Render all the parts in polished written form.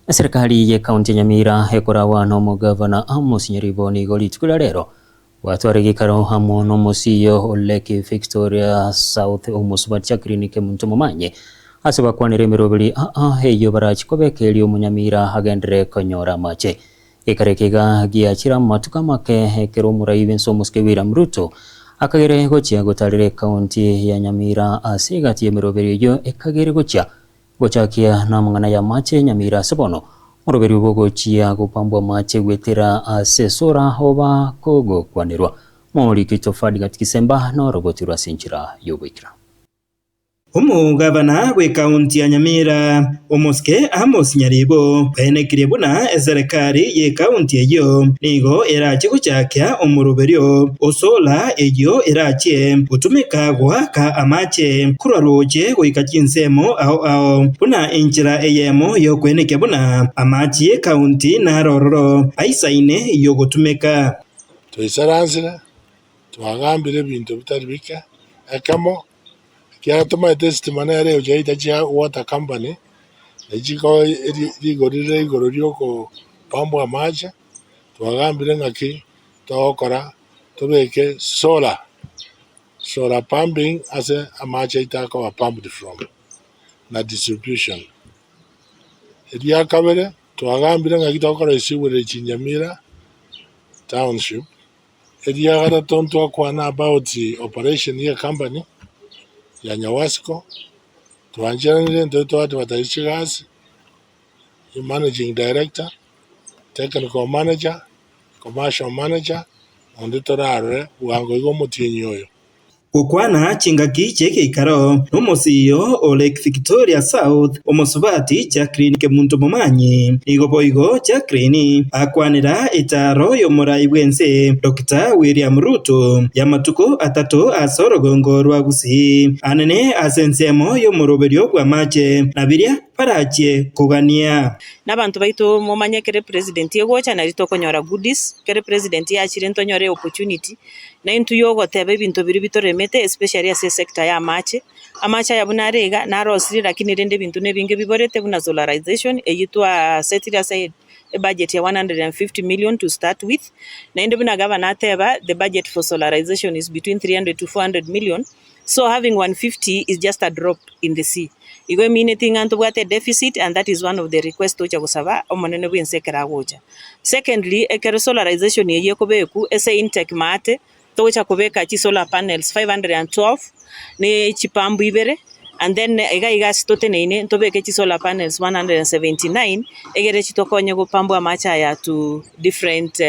Serikali ya kaunti ya Nyamira ekorawa n'omugavana Amos Nyaribo nigo litukula lero watwara gikaro hamwe n'omusiyo Lake Victoria South omusubatia klinike muntu mumanye asaba kwanira emirobiri heyo barachikobekeri omunyamira agendere konyora mache ikarekiga giachira matuka make hekero muraibe nsomuske William Ruto akagere gochia gotarire kaunti ya Nyamira asigati emirobiri yo ekagere gochakia na mangana ya mache Nyamira sabono muroberi gochia gupambwa mache gwetera asesora hoba kogo kwanirwa muri kitofadi gatikisemba no rogotirwa sinchira yobikira Umugavana we kaunti ya Nyamira Omuske Amos Nyaribo bahenekire buna serikali ye kaunti eyo nigo erache guchakya omuruberio osola eyo erache gutumika gwaka amache kuraroje goikachinsemo ao buna injira eyemo yo kweneke buna amache kaunti na rororo aisaine yo gutumika toisaransira twagambire bintu bitari bika akamo kia toma testimony ya leo jaita cha water company ejiko rigoriro ko pambwa maji twagambire ngaki tokora tubeke solar pumping as a maji itako pumped from na distribution edia kabere twagambire ngaki tokora isiwere Nyamira township edia gara tonto kwa about the operation ya company ya Nyawasco tuanjirane ndoto watu wataichigazi managing director, technical manager, commercial manager onditorare wango igo mutinyoyo Ukwana chingaki cheke ikaro n'umusiyo Lake Victoria South omusubati cha klinike muntu mumanyi igoboigo cha klini akwanira itaro yo murai bwense Dr. William Ruto yamatuko atatu asorogongo rwagusi anene asensemo yo muroberio kwa mache nabiria parache kugania n'abantu baitu mumanye kere president yegocha na rito konyora goodies kere president yachire ntonyore opportunity na intu yogo tebe bintu biri bitoremete especially as sector ya amache ya bunarega na rosiri lakini rende bintu nebinge biborete buna solarization eyitwa setting aside a budget ya 150 million to start with na ende buna governor teba the budget for solarization is between 300 to 400 million so having 150 is just a drop in the sea igo meaning antu bwate deficit and that is one of the requests to chagusaba omonene bwensekera gocha secondly ekero solarization yeye kobeku ese intake mate tocha kubeka chi solar panels 512 ne chipambu ibere and then iga stote neine tobeke chi solar panels 179 egere chitokonye gupambwa macha ya to different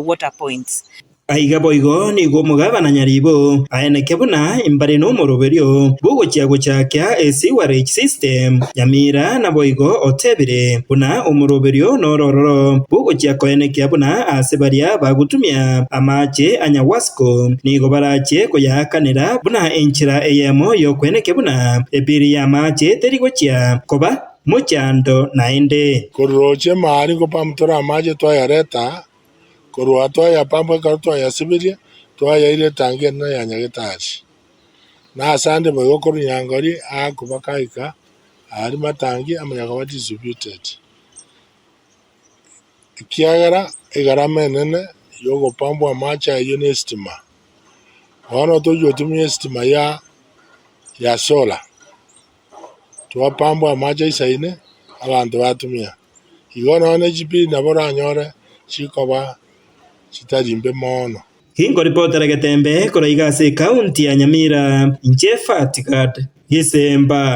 water points aiga boigo nigo mugabana Nyaribo aeneke buna imbare no moroberio bugochia gochakya sewerage system Nyamira na boigo otebire buna omoroberio no rororo bugochia koeneke buna asebaria bagutumia amache Anyawasco nigo barache koyakanira buna enchira eyemo yo kweneke buna ebiri ya amache terigochia koba muchando naende koroche mari ko pamtora amache twayareta korwa toya pambo karto ya sibiria toya ile tange na ya nyagetachi na asande boyo koru nyangori akubakaika ari matangi amanyaga wa distributed kiagara igarama nene yogo pambo amacha yone estima ono to yotumi estima ya solar to pambo amacha isaine abantu batumia igona one GP nabora nyore chikoba chitarimbe mono Hingo reporter Getembe kora igase kaunti ya Nyamira Inchefa Tikat Gisemba